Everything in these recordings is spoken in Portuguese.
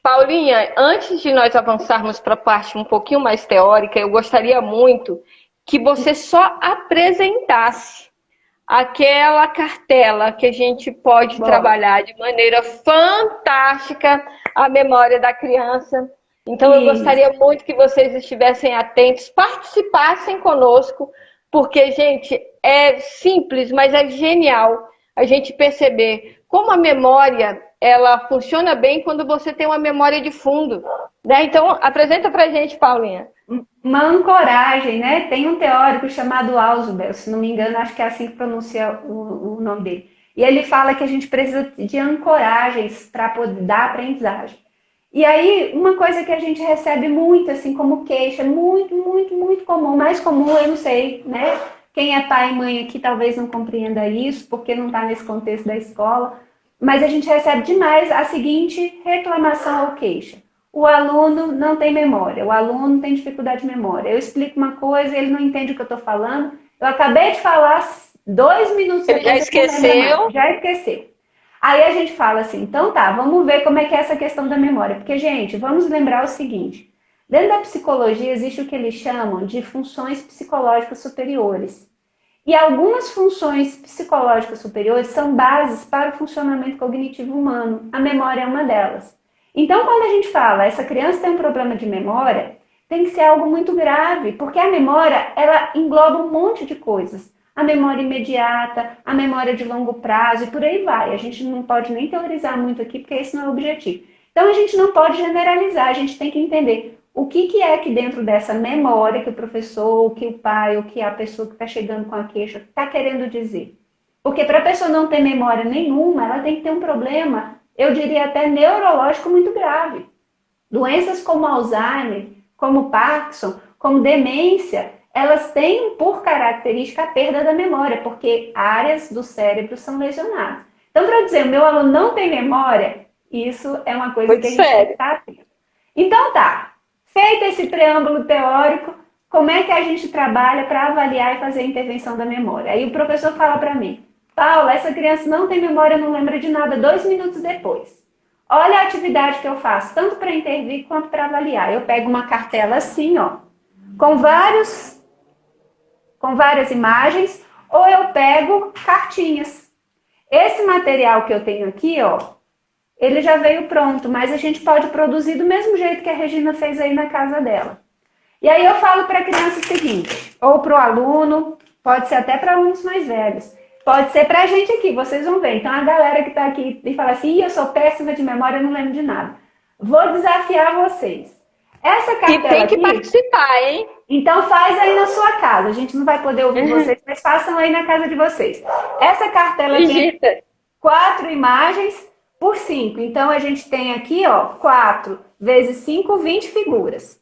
Paulinha, antes de nós avançarmos para a parte um pouquinho mais teórica, eu gostaria muito que você só apresentasse aquela cartela que a gente pode Bora. trabalhar de maneira fantástica a memória da criança. Então, eu Isso. gostaria muito que vocês estivessem atentos, participassem conosco, porque, gente, é simples, mas é genial a gente perceber como a memória ela funciona bem quando você tem uma memória de fundo, né? Então, apresenta pra gente, Paulinha. Uma ancoragem, né? Tem um teórico chamado Ausubel, se não me engano, acho que é assim que pronuncia o nome dele. E ele fala que a gente precisa de ancoragens para poder dar aprendizagem. E aí, uma coisa que a gente recebe muito, assim, como queixa, muito comum, mais comum, eu não sei, né? Quem é pai e mãe aqui talvez não compreenda isso, porque não está nesse contexto da escola, mas a gente recebe demais a seguinte reclamação ou queixa. O aluno não tem memória, o aluno tem dificuldade de memória. Eu explico uma coisa e ele não entende o que eu estou falando. Eu acabei de falar, 2 minutos Ele já depois ele não lembra mais, esqueceu? já esqueceu. Aí a gente fala assim, então tá, vamos ver como é que é essa questão da memória. Porque, gente, vamos lembrar o seguinte: dentro da psicologia existe o que eles chamam de funções psicológicas superiores. E algumas funções psicológicas superiores são bases para o funcionamento cognitivo humano. A memória é uma delas. Então, quando a gente fala, essa criança tem um problema de memória, tem que ser algo muito grave, porque a memória, ela engloba um monte de coisas. A memória imediata, a memória de longo prazo e por aí vai. A gente não pode nem teorizar muito aqui, porque esse não é o objetivo. Então, a gente não pode generalizar, a gente tem que entender o que é que dentro dessa memória que o professor, que o pai, ou que a pessoa que está chegando com a queixa está querendo dizer. Porque para a pessoa não ter memória nenhuma, ela tem que ter um problema, eu diria até neurológico muito grave. Doenças como Alzheimer, como Parkinson, como demência, elas têm por característica a perda da memória, porque áreas do cérebro são lesionadas. Então, para dizer, o meu aluno não tem memória, isso é uma coisa Muito que a gente tem que sério. estar atento. Então, tá. Feito esse preâmbulo teórico, como é que a gente trabalha para avaliar e fazer a intervenção da memória? Aí o professor fala para mim, Paula, essa criança não tem memória, não lembra de nada 2 minutos depois. Olha a atividade que eu faço, tanto para intervir quanto para avaliar. Eu pego uma cartela assim, ó, com com várias imagens, ou eu pego cartinhas. Esse material que eu tenho aqui, ó, ele já veio pronto, mas a gente pode produzir do mesmo jeito que a Regina fez aí na casa dela. E aí eu falo para a criança o seguinte, ou para o aluno, pode ser até para alunos mais velhos, pode ser para a gente aqui, vocês vão ver. Então a galera que está aqui e fala assim, eu sou péssima de memória, eu não lembro de nada. Vou desafiar vocês. Essa E cartela tem que aqui, participar, hein? então faz aí na sua casa. A gente não vai poder ouvir vocês, mas façam aí na casa de vocês. Essa cartela tem Digita. 4 imagens por 5. Então a gente tem aqui, ó, 4 vezes 5, 20 figuras.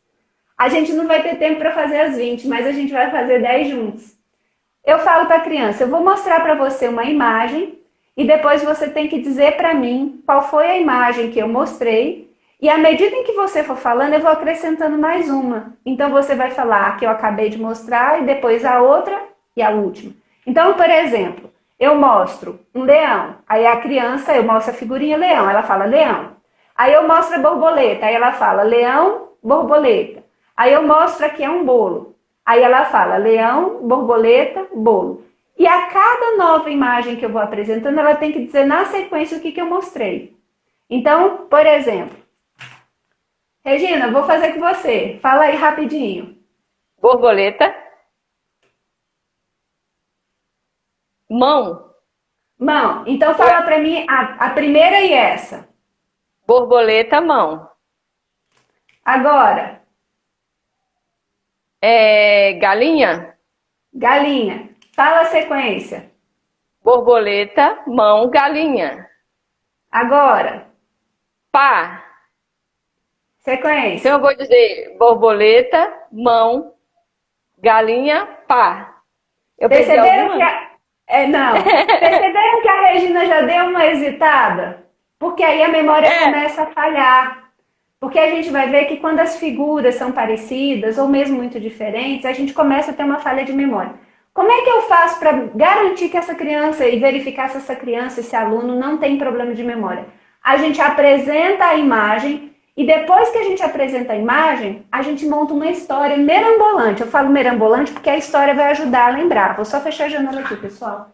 A gente não vai ter tempo para fazer as 20, mas a gente vai fazer 10 juntos. Eu falo para a criança, eu vou mostrar para você uma imagem e depois você tem que dizer para mim qual foi a imagem que eu mostrei. E à medida em que você for falando, eu vou acrescentando mais uma. Então você vai falar a que eu acabei de mostrar e depois a outra e a última. Então, por exemplo, eu mostro um leão. Aí a criança, eu mostro a figurinha leão, ela fala leão. Aí eu mostro a borboleta, aí ela fala leão, borboleta. Aí eu mostro aqui é um bolo. Aí ela fala leão, borboleta, bolo. E a cada nova imagem que eu vou apresentando, ela tem que dizer na sequência o que eu mostrei. Então, por exemplo, Regina, vou fazer com você. Fala aí rapidinho. Borboleta. Mão. Mão. Então fala para mim a primeira e essa. Borboleta, mão. Agora, Galinha. galinha. Fala a sequência. Borboleta, mão, galinha. Agora, Pá. Então sequência. eu vou dizer borboleta, mão, galinha, pá. Eu perdi Perceberam que alguma? não. Perceberam que a Regina já deu uma hesitada? Porque aí a memória É, começa a falhar. Porque a gente vai ver que quando as figuras são parecidas ou mesmo muito diferentes, a gente começa a ter uma falha de memória. Como é que eu faço para garantir que essa criança e verificar se essa criança, esse aluno não tem problema de memória? A gente apresenta a imagem E depois que a gente apresenta a imagem, a gente monta uma história merambolante. Eu falo merambolante porque a história vai ajudar a lembrar. Vou só fechar a janela aqui, pessoal.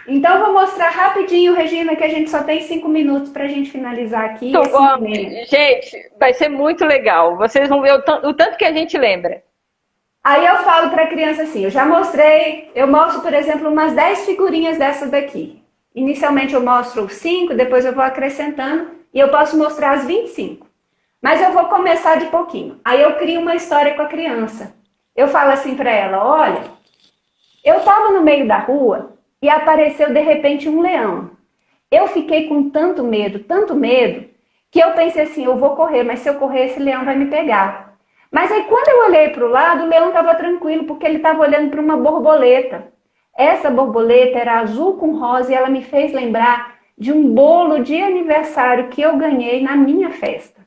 Então, vou mostrar rapidinho, Regina, que a gente só tem 5 minutos para a gente finalizar aqui. Gente, vai ser muito legal. Vocês vão ver o tanto que a gente lembra. Aí eu falo para a criança assim, eu já mostrei, eu mostro, por exemplo, umas 10 figurinhas dessas daqui. Inicialmente eu mostro 5, depois eu vou acrescentando e eu posso mostrar as 25. Mas eu vou começar de pouquinho. Aí eu crio uma história com a criança. Eu falo assim para ela, olha, eu estava no meio da rua e apareceu de repente um leão. Eu fiquei com tanto medo, que eu pensei assim, eu vou correr, mas se eu correr esse leão vai me pegar. Mas aí quando eu olhei para o lado, o leão estava tranquilo, porque ele estava olhando para uma borboleta. Essa borboleta era azul com rosa e ela me fez lembrar de um bolo de aniversário que eu ganhei na minha festa.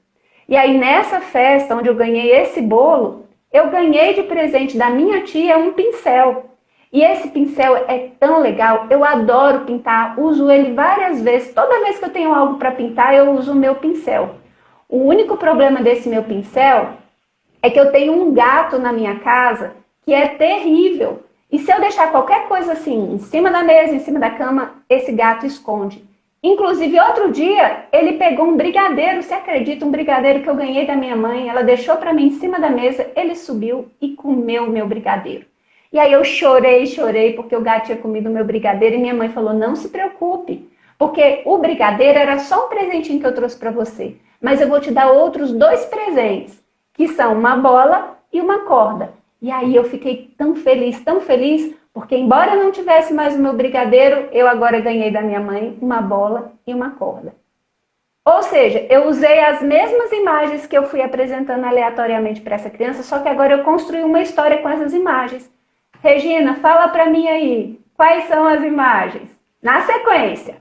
E aí nessa festa, onde eu ganhei esse bolo, eu ganhei de presente da minha tia um pincel. E esse pincel é tão legal, eu adoro pintar, uso ele várias vezes. Toda vez que eu tenho algo para pintar, eu uso o meu pincel. O único problema desse meu pincel é que eu tenho um gato na minha casa que é terrível. E se eu deixar qualquer coisa assim, em cima da mesa, em cima da cama, esse gato esconde. Inclusive, outro dia, ele pegou um brigadeiro, você acredita? Um brigadeiro que eu ganhei da minha mãe, ela deixou para mim em cima da mesa, ele subiu e comeu o meu brigadeiro. E aí eu chorei, porque o gato tinha comido o meu brigadeiro e minha mãe falou, não se preocupe, porque o brigadeiro era só um presentinho que eu trouxe para você. Mas eu vou te dar outros 2 presentes, que são uma bola e uma corda. E aí eu fiquei tão feliz, porque embora eu não tivesse mais o meu brigadeiro, eu agora ganhei da minha mãe uma bola e uma corda. Ou seja, eu usei as mesmas imagens que eu fui apresentando aleatoriamente para essa criança, só que agora eu construí uma história com essas imagens. Regina, fala para mim aí, quais são as imagens? Na sequência.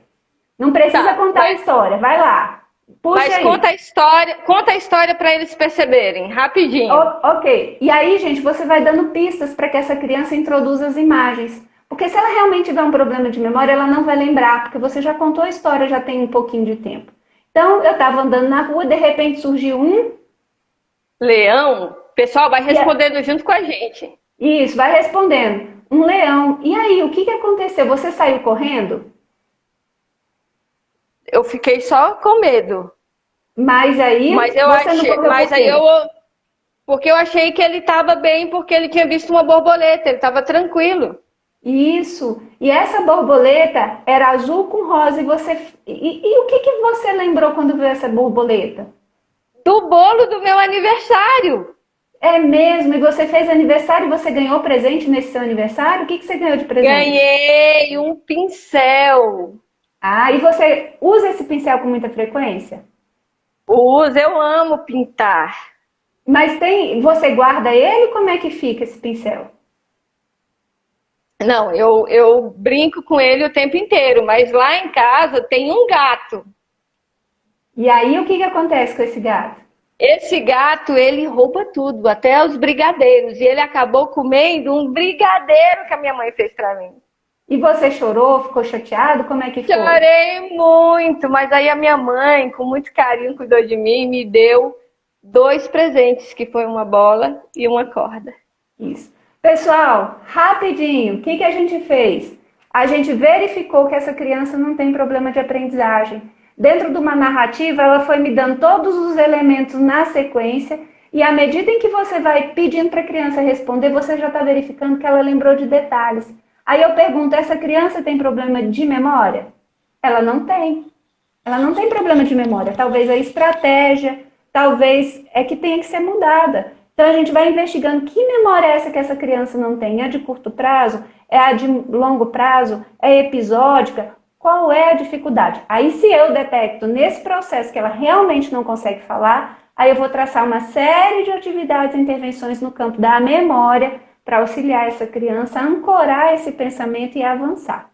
Não precisa contar a história, vai lá. Puxa Mas aí. Conta a história para eles perceberem, rapidinho. Ok. E aí, gente, você vai dando pistas para que essa criança introduza as imagens. Porque se ela realmente tiver um problema de memória, ela não vai lembrar, porque você já contou a história, já tem um pouquinho de tempo. Então, eu estava andando na rua, de repente surgiu um leão. Pessoal, vai respondendo junto com a gente. Isso, vai respondendo. Um leão. E aí, o que aconteceu? Você saiu correndo? Eu fiquei só com medo. Mas aí porque eu achei que ele estava bem, porque ele tinha visto uma borboleta, ele estava tranquilo. Isso. E essa borboleta era azul com rosa. E o que você lembrou quando viu essa borboleta? Do bolo do meu aniversário. É mesmo? E você fez aniversário e você ganhou presente nesse seu aniversário? O que você ganhou de presente? Ganhei um pincel. Ah, e você usa esse pincel com muita frequência? Uso, eu amo pintar. Mas você guarda ele? Como é que fica esse pincel? Não, eu brinco com ele o tempo inteiro, mas lá em casa tem um gato. E aí o que acontece com esse gato? Esse gato, ele rouba tudo, até os brigadeiros. E ele acabou comendo um brigadeiro que a minha mãe fez pra mim. E você chorou, ficou chateado? Como é que foi? Chorei muito, mas aí a minha mãe, com muito carinho, cuidou de mim e me deu 2 presentes, que foi uma bola e uma corda. Isso. Pessoal, rapidinho, o que a gente fez? A gente verificou que essa criança não tem problema de aprendizagem. Dentro de uma narrativa, ela foi me dando todos os elementos na sequência e à medida em que você vai pedindo para a criança responder, você já está verificando que ela lembrou de detalhes. Aí eu pergunto, essa criança tem problema de memória? Ela não tem. Ela não tem problema de memória. Talvez a estratégia, talvez é que tenha que ser mudada. Então a gente vai investigando que memória é essa que essa criança não tem. É a de curto prazo? É a de longo prazo? É episódica? Qual é a dificuldade? Aí se eu detecto nesse processo que ela realmente não consegue falar, aí eu vou traçar uma série de atividades e intervenções no campo da memória para auxiliar essa criança a ancorar esse pensamento e avançar.